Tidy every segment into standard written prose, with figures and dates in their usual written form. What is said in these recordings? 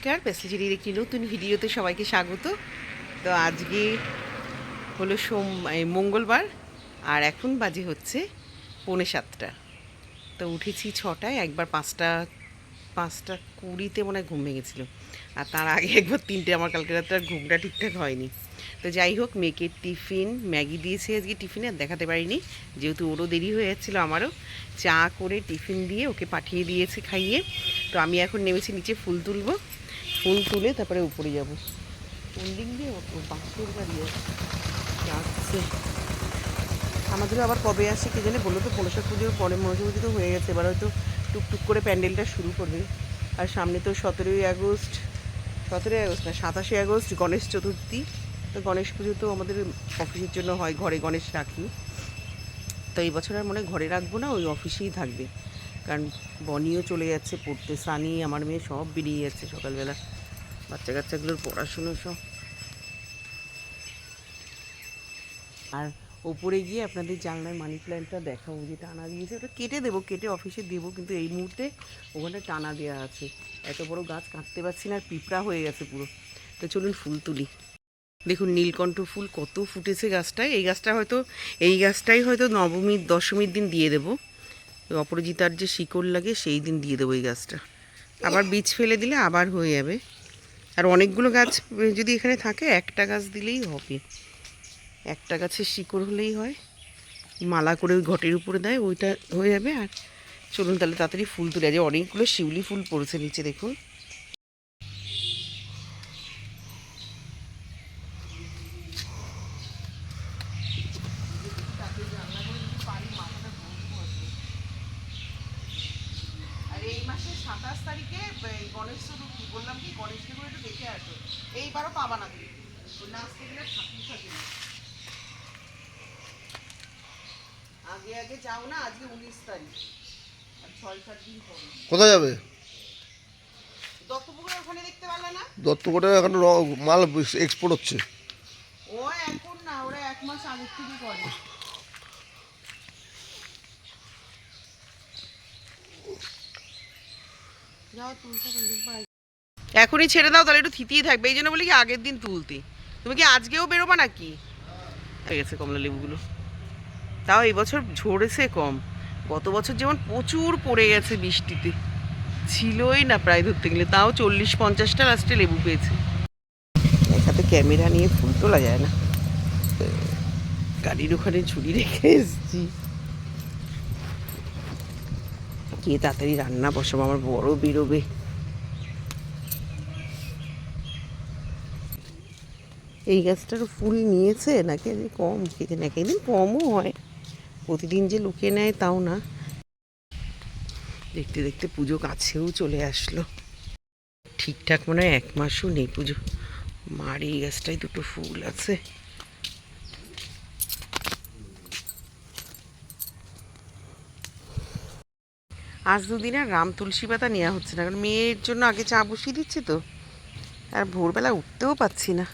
নমস্কার, প্যাসেঞ্জারির একটি নতুন ভিডিওতে সবাইকে স্বাগত। তো আজকে হলো মঙ্গলবার, আর এখন বাজে হচ্ছে 6:45। তো উঠেছি 6টায়, একবার 5:20 মনে হয় ঘুম ভেঙেছিলো, আর তার আগে একবার 3টে। আমার কালকে রাত্রে আর ঘুমটা ঠিকঠাক হয়নি। তো যাই হোক, মেয়েকে টিফিন ম্যাগি দিয়েছে আজকে টিফিনে, আর দেখাতে পারিনি যেহেতু ওরও দেরি হয়ে যাচ্ছিলো, আমারও চা করে টিফিন দিয়ে ওকে পাঠিয়ে দিয়েছে খাইয়ে। তো আমি এখন নেমেছি নিচে ফুল তুলবো, ফুল তুলে তারপরে উপরে যাব। কোন দিক দিয়ে বাসের গাড়ি আসছে। আমাদেরও আবার কবে আসে কে জানে, বললো তো মনসা পুজোর পরে। মনসা পুজো তো হয়ে গেছে, এবার হয়তো টুকটুক করে প্যান্ডেলটা শুরু করবে। আর সামনে তো 17ই আগস্ট না 27শে আগস্ট গণেশ চতুর্থী। তো গণেশ পুজো তো আমাদের অফিসের জন্য হয়, ঘরে গণেশ রাখি। তো এই বছর আর মনে হয় ঘরে রাখবো না, ওই অফিসেই থাকবে। কারণ বনিও চলে যাচ্ছে পড়তে, সানি আমার মেয়ে সব বেরিয়ে যাচ্ছে সকালবেলা, বাচ্চা কাচ্চাগুলোর পড়াশুনো সব। আর ওপরে গিয়ে আপনাদের জানলায় মানি প্ল্যান্টটা দেখাবো, যে টানা দিয়েছে। ওটা কেটে দেবো, কেটে অফিসে দেবো, কিন্তু এই মুহূর্তে ওখানে টানা দেওয়া আছে। এত বড় গাছ কাটতে পারছি না, আর পিঁপড়া হয়ে গেছে পুরো। তো চলুন ফুল তুলি। দেখুন নীলকণ্ঠ ফুল কত ফুটেছে গাছটায়। এই গাছটাই হয়তো নবমী দশমীর দিন দিয়ে দেবো। অপরাজিতার যে শিকড় লাগে সেই দিন দিয়ে দেবো এই গাছটা। আবার বীজ ফেলে দিলে আবার হয়ে যাবে। আর অনেকগুলো গাছ যদি এখানে থাকে, একটা গাছ দিলেই হবে। একটা গাছের শিকড় হলেই হয়, মালা করে ওই ঘটের উপরে দেয়, ওইটা হয়ে যাবে। আর চলুন তাহলে তাড়াতাড়ি ফুল তুলে। আজ অনেকগুলো শিউলি ফুল পড়েছে নিচে, দেখুন। আর এই মাসের 27 তারিখে গণেশ চতুর্থী, বললাম কি গণেশ ঠাকুর একটু দেখে আসো। এইবারও পাবা না তুমি, নাচতে গেলে ঠাকুর থাকে না। আগে আগে যাও না, আজকে 19 তারিখ, আর 6-7 দিন পরে। কোথায় যাবে? দত্তপুকুরের ওখানে দেখতে পারলে না? দত্তকোটে এখন মাল এক্সপোর্ট হচ্ছে। ও এখন না, ওরা 1 মাস আগের থেকে করে। এখনই ছেড়ে দাও, তাহলে একটু থিতিয়ে থাকবে। এই জন্য বলি কি আগের দিন তুলতে। তুমি কি আজকেও বেরোবা নাকি? হয়ে গেছে কমলা লেবুগুলো। তাও এই বছর ঝরেছে কম। গত বছর যেমন প্রচুর পড়ে গেছে বৃষ্টিতে, ছিলই না প্রায় ধরতে গেলে। তাও 40-50টা লাস্টে লেবু পেয়েছে। একাতে ক্যামেরা নিয়ে ফুল তোলা যায় না, গাড়ির ওখানে ঝুড়ি রেখে এসেছি। কে তাড়াতাড়ি রান্না বসাবো, আমার বড় বেরোবে। এই গাছটারও ফুল নিয়েছে নাকি আজ কম, কে জানে। একদিন কমও হয়, প্রতিদিন যে লুকিয়ে নেয় তাও না। দেখতে দেখতে পুজো কাছেও চলে আসলো। ঠিকঠাক মনে হয় 1 মাসও নেই পুজো। মার এই গাছটায় 2টো ফুল আছে। আজ দুদিন আর রাম তুলসী পাতা নেওয়া হচ্ছে না, কারণ মেয়ের জন্য আগে চা বসিয়ে দিচ্ছি তো। আর ভোরবেলা উঠতেও পাচ্ছি না।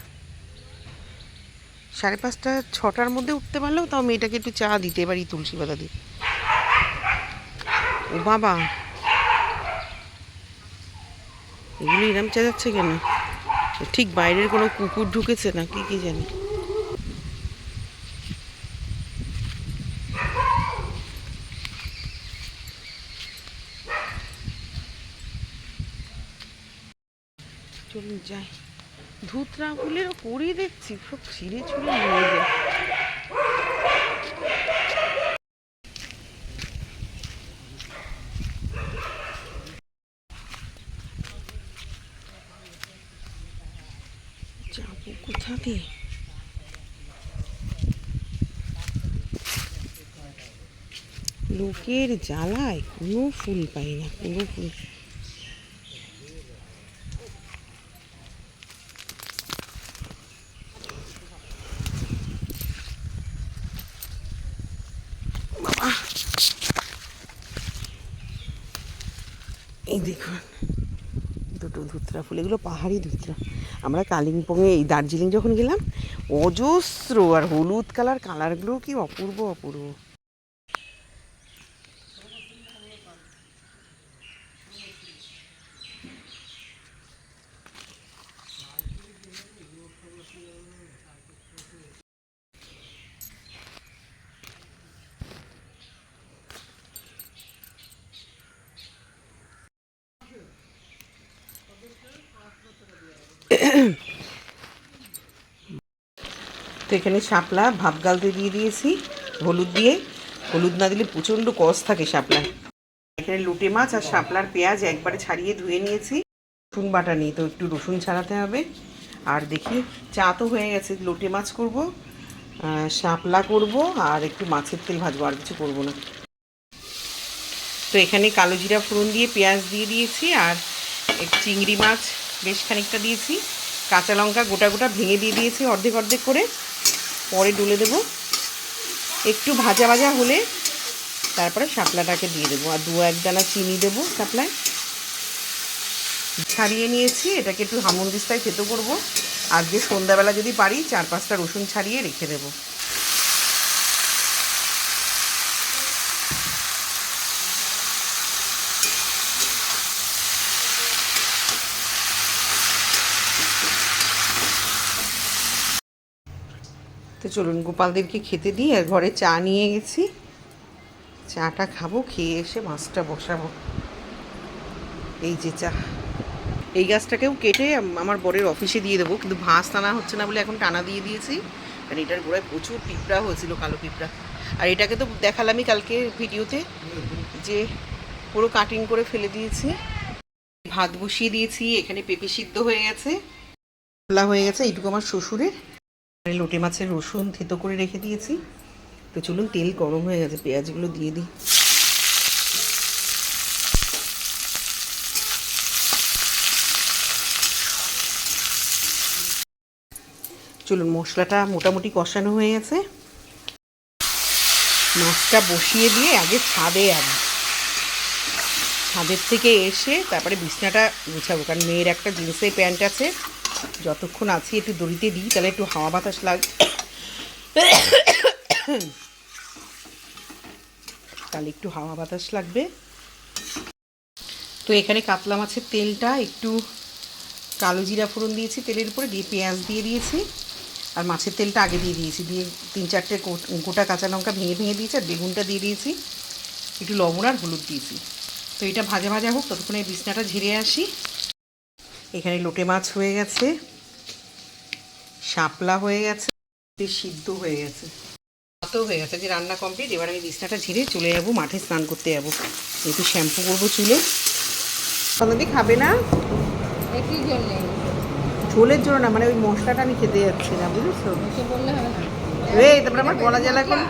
5:30-6টার মধ্যে উঠতে পারলেও তাও মেয়েটাকে একটু চা দিতে পারি তুলসী পাতা দিয়ে। ও বাবা, এগুলো এরম চেঁচাচ্ছে কেন? ঠিক বাইরের কোনো কুকুর ঢুকেছে না কি জানি। চলুন যাই। ধুতরা ফুলেরও করি দেখছি, সব ছিঁড়ে ছুঁড়ে নিয়ে যায়। যাবো কোথা দিয়ে? লোকের জ্বালায় কোনো ফুল পাই না, কোনো ফুল। বাবা, এই দেখুন 2টো ধুতরা ফুল, এগুলো পাহাড়ি ধুতরা। আমরা কালিম্পংয়ে এই দার্জিলিং যখন গেলাম, অজস্র, আর হলুদ কালারগুলো কি অপূর্ব অপূর্ব। তো এখানে শাপলা ভাপ গালতে দিয়ে দিয়েছি হলুদ দিয়ে। হলুদ না দিলে প্রচণ্ড কষ থাকে শাপলায়। এখানে লোটে মাছ আর শাপলার পেঁয়াজ একবারে ছাড়িয়ে ধুয়ে নিয়েছি। রসুন বাটা নেই, তো একটু রসুন ছাড়াতে হবে। আর দেখি চা তো হয়ে গেছে, লোটে মাছ করব, শাপলা করব, আর একটু মাছের তেল ভাজবো, আর কিছু করব না। তো এখানে কালো জিরা ফোড়ন দিয়ে পেঁয়াজ দিয়ে দিয়েছি, আর একটু চিংড়ি মাছ বেশ খানিকটা দিয়েছি। কাঁচা লঙ্কা গোটা গোটা ভেঙে দিয়ে দিয়েছি অর্ধেক অর্ধেক করে, পরে ডলে দেবো। একটু ভাজা ভাজা হলে তারপরে শাপলাটাকে দিয়ে দেবো, আর 2-1 দানা চিনি দেবো শাপলায়। ছাড়িয়ে নিয়েছি, এটাকে একটু হামুনদিস্তায় থেতো করবো। আজকে সন্ধ্যাবেলা যদি পারি 4-5টা রসুন ছাড়িয়ে রেখে দেবো। তো চলুন গোপালদেরকে খেতে দিই, আর ঘরে চা নিয়ে গেছি, চাটা খাবো, খেয়ে এসে মাছটা বসাবো। এই যে চা, এই গাছটাকেও কেটে আমার বরের অফিসে দিয়ে দেবো, কিন্তু ভাঁজ টানা হচ্ছে না বলে এখন টানা দিয়ে দিয়েছি। কারণ এটার গোড়ায় প্রচুর পিঁপড়া হয়েছিল, কালো পিঁপড়া। আর এটাকে তো দেখালামই কালকে ভিডিওতে, যে পুরো কাটিং করে ফেলে দিয়েছি। ভাত বসিয়ে দিয়েছি, এখানে পেঁপে সিদ্ধ হয়ে গেছে, খোলা হয়ে গেছে। এইটুকু আমার শ্বশুরের। লোটে মাছের রসুন থেতো করে রেখে দিয়েছি। তো চলুন, তেল গরম হয়ে গেছে, পেঁয়াজগুলো দিয়ে দিই। চলুন, মশলাটা মোটামুটি কষানো হয়ে গেছে। মাছটা বসিয়ে দিয়ে আগে ছাদের থেকে এসে তারপরে বিছনাটা গুছাবো, কারণ মেয়ের একটা জিন্সের প্যান্ট আছে, যতক্ষণ আছি একটু দড়িতে দিই, তাহলে একটু হাওয়া বাতাস লাগবে, তো এখানে কাতলা মাছের তেলটা একটু কালো জিরা ফোড়ন দিয়েছি তেলের উপরে, দিয়ে পেঁয়াজ দিয়ে দিয়েছি, আর মাছের তেলটা আগে দিয়ে দিয়েছি, দিয়ে 3-4টে গোটা কাঁচা লঙ্কা ভেঙে ভেঙে দিয়েছি, আর বেগুনটা দিয়ে দিয়েছি, একটু লবণ আর হলুদ দিয়েছি। তো এটা ভাজা ভাজা হোক, ততক্ষণে বিছনাটা ঝেড়ে আসি। এখানে লোটে মাছ হয়ে গেছে, শাপলা হয়ে গেছে, সিদ্ধ হয়ে গেছে, ভাতও হয়ে গেছে, যে রান্না কমপ্লিট। এবার আমি বিছনাটা ঝেড়ে চলে যাবো, মাঠে স্নান করতে যাবো, একটু শ্যাম্পু করবো চুলে। আপনাদের খাবে না? একটু ঝোল নেই, ঝোলের জন্য না, মানে ওই মশলাটা আমি খেতে যাচ্ছি না, বুঝেছো? কিছু বললে হবে না। তারপরে আমার গলা জ্বালা করলে,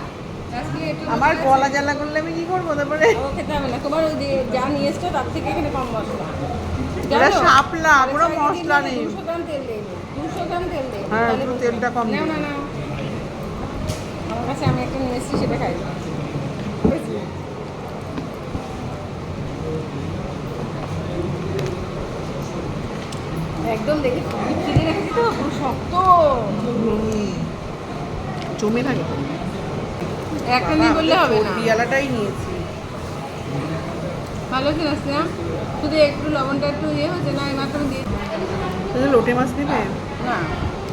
আমার গলা জ্বালা করলে আমি কি করবো? তারপরে ও খেতে হবে না, তোমার ওই যা নিয়ে এসছো তার থেকে এখানে কম মশলা। এটা শাপলা, কোনো মশলা নেই। 200 গ্রাম তেল দেই, 200 গ্রাম তেল দেই। হ্যাঁ, একটু তেলটা কম না দিন। না না, আমার কাছে আমি একটা নিয়ে এসেছি, সেটা খাই। একদম দেখে ফ্রিজে রেখেছি তো, পুরো শক্ত জমে থাকে। একটা নিয়ে বললে হবে না। পিয়ালাটাই নিয়েছি। ভালো ছিল না, শুধু একটু লবণটা একটু ইয়ে হয়েছে না, এই মাত্র দিয়ে। লোটে মাছ নেবে না,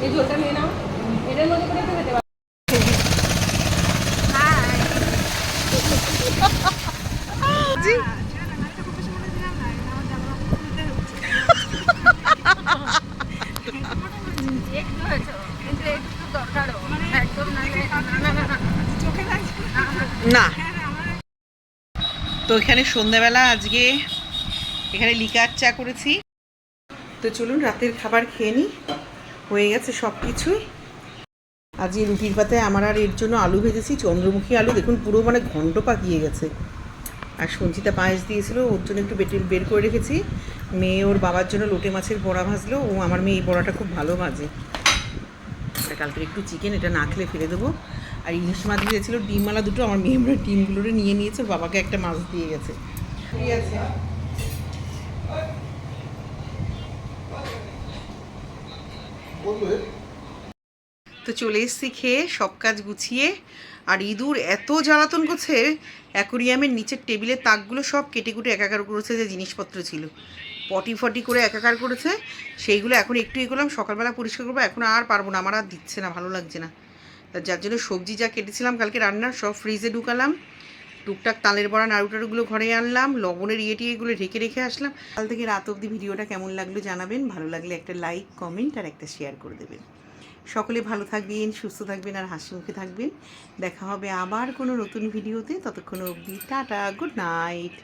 এই ঝোলটা নিয়ে নাও, এটার মধ্যে করে একটু খেতে পারো। না। তো এখানে সন্ধ্যাবেলা আজকে এখানে লিকার চা করেছি। তো চলুন রাতের খাবার খেয়ে নিই, হয়ে গেছে সব কিছুই। আজকে রুটির পাতায় আমার আর এর জন্য আলু ভেজেছি, চন্দ্রমুখী আলু, দেখুন পুরো মানে ঘন্ট পাকিয়ে গেছে। আর সঞ্চিতা পায়েস দিয়েছিল, ওর জন্য একটু বের করে রেখেছি। মেয়ে ওর বাবার জন্য লোটে মাছের বড়া ভাজলো, ও আমার মেয়ে এই বড়াটা খুব ভালো ভাজে। কালকে একটু চিকেন, এটা না খেলে ফেলে দেবো। আর ইলিশ মাছ দিয়েছিল ডিমওয়ালা দুটো, আমার মেয়ে আমরা ডিমগুলোরে নিয়ে নিয়েছে, ওর বাবাকে একটা মাছ দিয়ে গেছে। ঠিক আছে, তো চলে এসেছি খেয়ে, সব কাজ গুছিয়ে। আর ইঁদুর এত জ্বালাতন করছে, অ্যাকোরিয়ামের নিচের টেবিলের তাকগুলো সব কেটে কুটে একাকার করেছে, যে জিনিসপত্র ছিল পটি ফটি করে একাকার করেছে। সেইগুলো এখন একটু এগোলাম, সকালবেলা পরিষ্কার করবো, এখন আর পারবো না, আমার আর দিচ্ছে না, ভালো লাগছে না। তা যার জন্য সবজি যা কেটেছিলাম কালকে রান্নার সব ফ্রিজে ঢুকালাম, টুকটাক তালের বড়া নাড়ু টাড়ুগুলো ঘরে আনলাম, লবণের টিয়েগুলো ঢেকে রেখে আসলাম। কাল থেকে রাত অবধি ভিডিওটা কেমন লাগলো জানাবেন, ভালো লাগলে একটা লাইক, কমেন্ট আর একটা শেয়ার করে দেবেন। সকলে ভালো থাকবেন, সুস্থ থাকবেন আর হাসি মুখে থাকবেন। দেখা হবে আবার কোনো নতুন ভিডিওতে। ততক্ষণ অবধি টাটা, গুড নাইট।